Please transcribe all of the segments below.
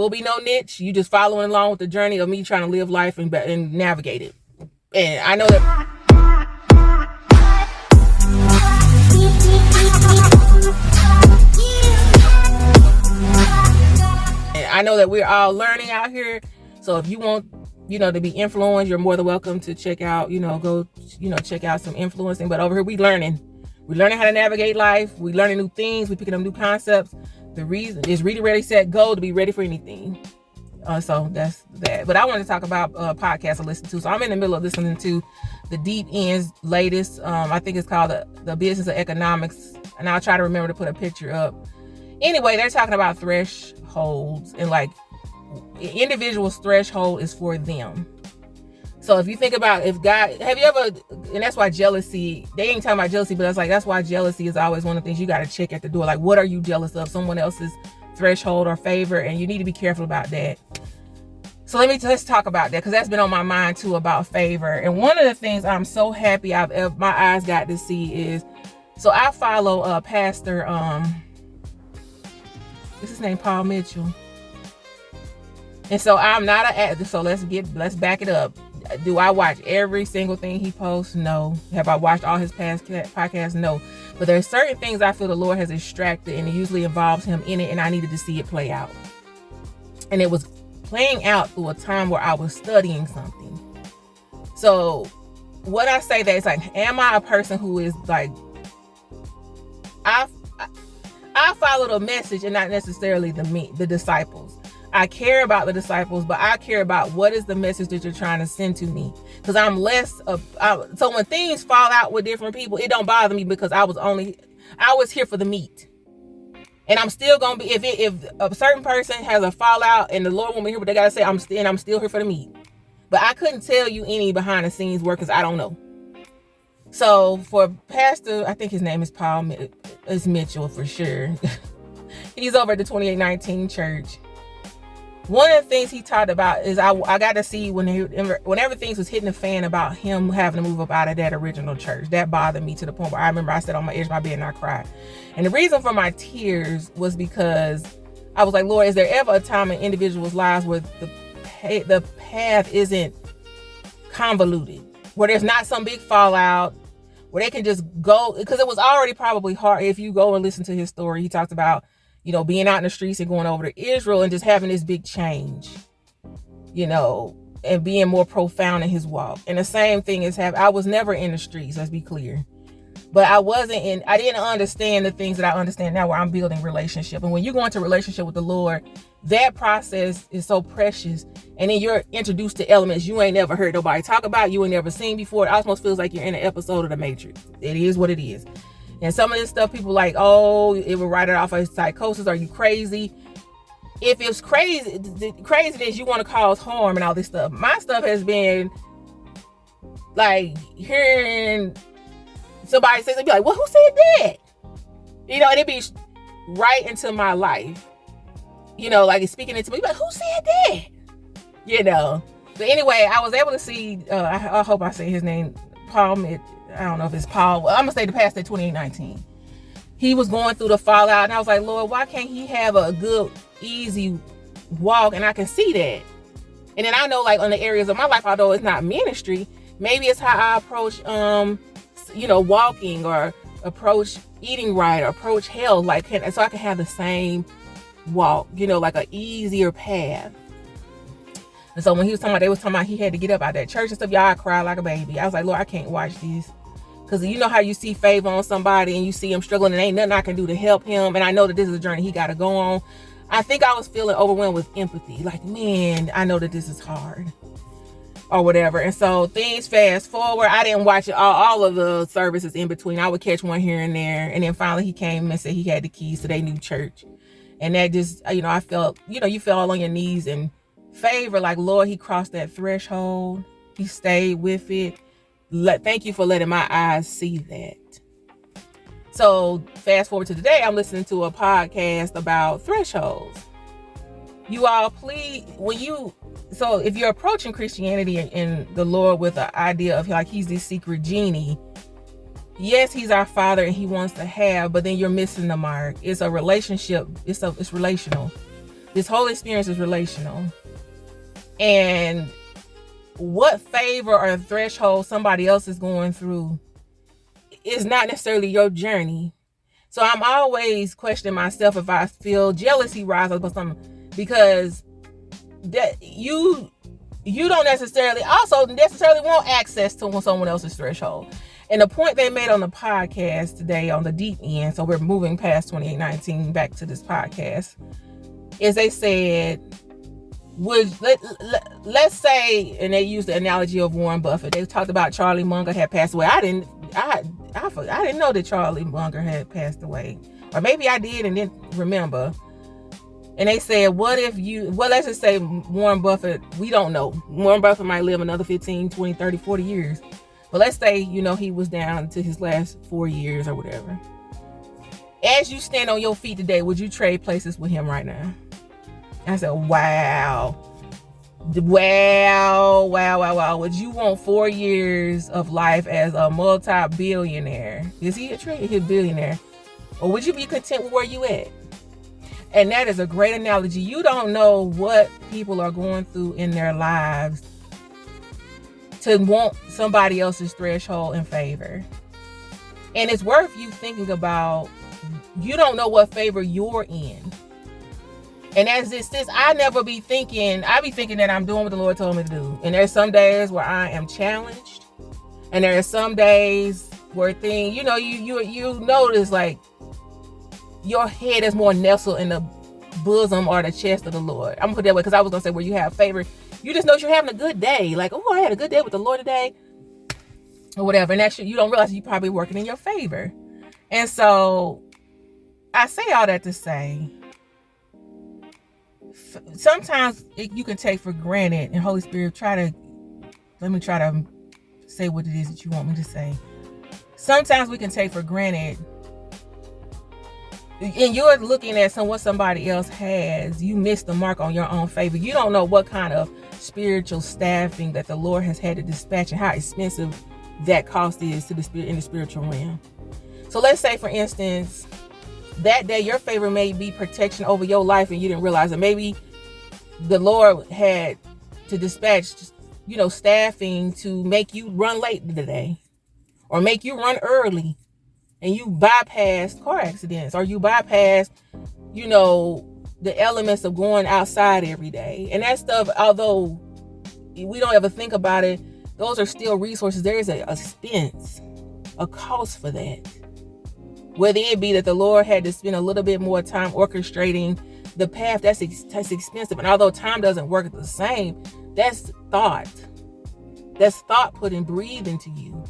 will be no niche. You just following along with the journey of me trying to live life and navigate it. And I know that we're all learning out here. So if you want, to be influenced, you're more than welcome to check out, go, check out some influencing. But over here, we're learning how to navigate life. We're learning new things. We're picking up new concepts. The reason is ready, ready, set, go, to be ready for anything. So that's that. But I want to talk about podcasts I listen to. So I'm in the middle of listening to the Deep End's latest. I think it's called the Business of Economics. And I'll try to remember to put a picture up. Anyway, they're talking about thresholds and like individual's threshold is for them. So if you think about if God, have you ever, and that's why jealousy, they ain't talking about jealousy, but that's why jealousy is always one of the things you got to check at the door. Like, what are you jealous of? Someone else's threshold or favor, and you need to be careful about that. So let's talk about that, because that's been on my mind too, about favor. And one of the things I'm so happy my eyes got to see is, so I follow Pastor, what's his name, Paul Mitchell. And so I'm not an actor, so let's back it up. Do I watch every single thing he posts? No. Have I watched all his past podcasts? No. But there's certain things I feel the Lord has extracted, and it usually involves him in it, and I needed to see it play out. And it was playing out through a time where I was studying something. So what I say that it's like, am I a person who is like, I follow the message and not necessarily the disciples. I care about the disciples, but I care about what is the message that you're trying to send to me. Because I'm less of, so when things fall out with different people, it don't bother me, because I was here for the meat. And I'm still going to be, if a certain person has a fallout and the Lord want me to hear what they got to say, I'm still here for the meat. But I couldn't tell you any behind the scenes work, because I don't know. So for Pastor, I think his name is Paul Mitchell for sure. He's over at the 2819 church. One of the things he talked about is I got to see whenever things was hitting the fan about him having to move up out of that original church. That bothered me to the point where I remember I sat on my edge of my bed and I cried. And the reason for my tears was because I was like, Lord, is there ever a time in individuals' lives where the path isn't convoluted, where there's not some big fallout, where they can just go? Because it was already probably hard. If you go and listen to his story, he talked about, being out in the streets and going over to Israel and just having this big change, and being more profound in his walk. And the same thing is I was never in the streets, let's be clear. But I didn't understand the things that I understand now, where I'm building relationship. And when you go into relationship with the Lord, that process is so precious. And then you're introduced to elements you ain't never heard nobody talk about, you ain't never seen before. It almost feels like you're in an episode of The Matrix. It is what it is. And some of this stuff, people like, oh, it will write it off as psychosis. Are you crazy? If it's crazy, the craziness, you want to cause harm and all this stuff. My stuff has been like hearing somebody say, be like, well, who said that? And it'd be right into my life. Like it's speaking into me, like, who said that? But anyway, I was able to see, I hope I say his name, Paul, I don't know if it's Paul. Well, I'm going to say the pastor 2019. He was going through the fallout, and I was like, Lord, why can't he have a good, easy walk? And I can see that. And then I know, like, on the areas of my life, although it's not ministry, maybe it's how I approach, walking, or approach eating right, or approach health, like, so I can have the same walk, like an easier path. And so when they was talking about he had to get up out of that church and stuff, y'all, I cried like a baby. I was like, Lord, I can't watch this. Because you know how you see favor on somebody and you see him struggling and ain't nothing I can do to help him. And I know that this is a journey he got to go on. I think I was feeling overwhelmed with empathy. Like, man, I know that this is hard. Or whatever. And so things fast forward. I didn't watch all of the services in between. I would catch one here and there. And then finally he came and said he had the keys to their new church. And that just, I felt, you fell all on your knees and favor, like, Lord, he crossed that threshold. He stayed with it. Thank you for letting my eyes see that. So fast forward to today, I'm listening to a podcast about thresholds. You all, please, so if you're approaching Christianity and the Lord with an idea of like he's this secret genie, yes, he's our father and he wants to have, but then you're missing the mark. It's a relationship. It's relational. This whole experience is relational. And what favor or threshold somebody else is going through is not necessarily your journey. So I'm always questioning myself if I feel jealousy rise up or something, because that you don't necessarily want access to someone else's threshold. And the point they made on the podcast today on the deep end, so we're moving past 2819 back to this podcast, is they said, let's say, and they used the analogy of Warren Buffett. They talked about Charlie Munger had passed away. I didn't know that Charlie Munger had passed away, or maybe I did and didn't remember. And they said, let's just say Warren Buffett, we don't know. Warren Buffett might live another 15, 20, 30, 40 years. But let's say, he was down to his last 4 years or whatever. As you stand on your feet today, would you trade places with him right now? I said, wow. Would you want 4 years of life as a multi-billionaire? Is he a billionaire? Or would you be content with where you at? And that is a great analogy. You don't know what people are going through in their lives to want somebody else's threshold and favor. And it's worth you thinking about, you don't know what favor you're in. And as this, I be thinking that I'm doing what the Lord told me to do. And there's some days where I am challenged. And there are some days where things, you notice like your head is more nestled in the bosom or the chest of the Lord. I'm gonna put it that way, because I was gonna say where you have favor, you just know you're having a good day. Like, oh, I had a good day with the Lord today, or whatever. And you don't realize you're probably working in your favor. And so I say all that to say, sometimes you can take for granted, and Holy Spirit, let me try to say what it is that you want me to say. Sometimes we can take for granted, and you're looking at what somebody else has, you miss the mark on your own favor. You don't know what kind of spiritual staffing that the Lord has had to dispatch and how expensive that cost is to the spirit in the spiritual realm. So let's say, for instance, that day your favor may be protection over your life and you didn't realize it. Maybe the Lord had to dispatch, staffing to make you run late today, or make you run early, and you bypassed car accidents, or you bypassed, the elements of going outside every day. And that stuff, although we don't ever think about it, those are still resources. There is a expense, a cost for that. Whether it be that the Lord had to spend a little bit more time orchestrating the path, that's expensive. And although time doesn't work the same, that's thought. That's thought put and breathed into you.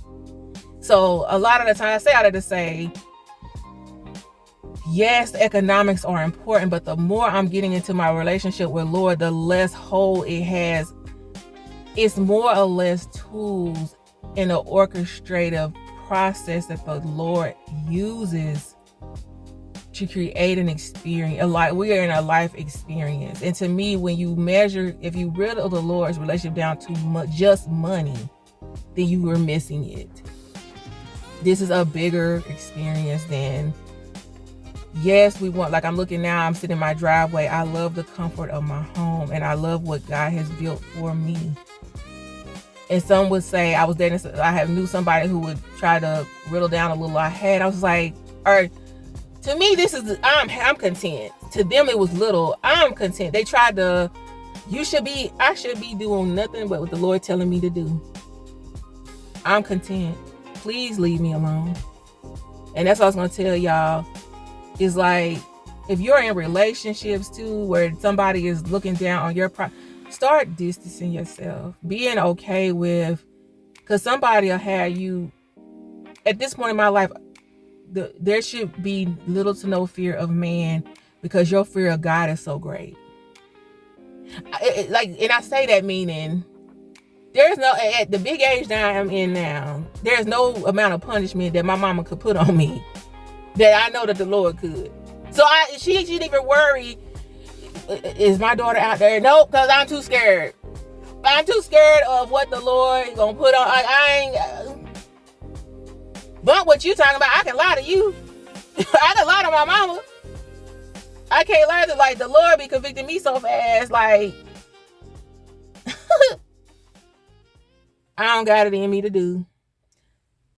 So a lot of the time, I say all that to say, yes, economics are important, but the more I'm getting into my relationship with Lord, the less hold it has. It's more or less tools in an orchestrative process that the Lord uses to create an experience. We are in a life experience. And to me, when you measure, if you riddle the Lord's relationship down to just money, then you are missing it. This is a bigger experience than, yes, we want, like I'm looking now, I'm sitting in my driveway. I love the comfort of my home, and I love what God has built for me. And some would say, I knew somebody who would try to riddle down a little I was like, to me, I'm content. To them, it was little. I'm content. They tried to, I should be doing nothing but what the Lord telling me to do. I'm content. Please leave me alone. And that's what I was going to tell y'all. Is like, if you're in relationships too, where somebody is looking down on your start distancing yourself. Being okay with, because somebody will have you, at this point in my life, there should be little to no fear of man, because your fear of God is so great. And I say that meaning, there's no, at the big age that I'm in now, there's no amount of punishment that my mama could put on me that I know that the Lord could. So she didn't even worry, is my daughter out there? Nope, because I'm too scared. I'm too scared of what the Lord is going to put on. I ain't, but what you talking about, I can lie to you. I can lie to my mama. I can't lie to, like, the Lord be convicting me so fast, like, I don't got it in me to do.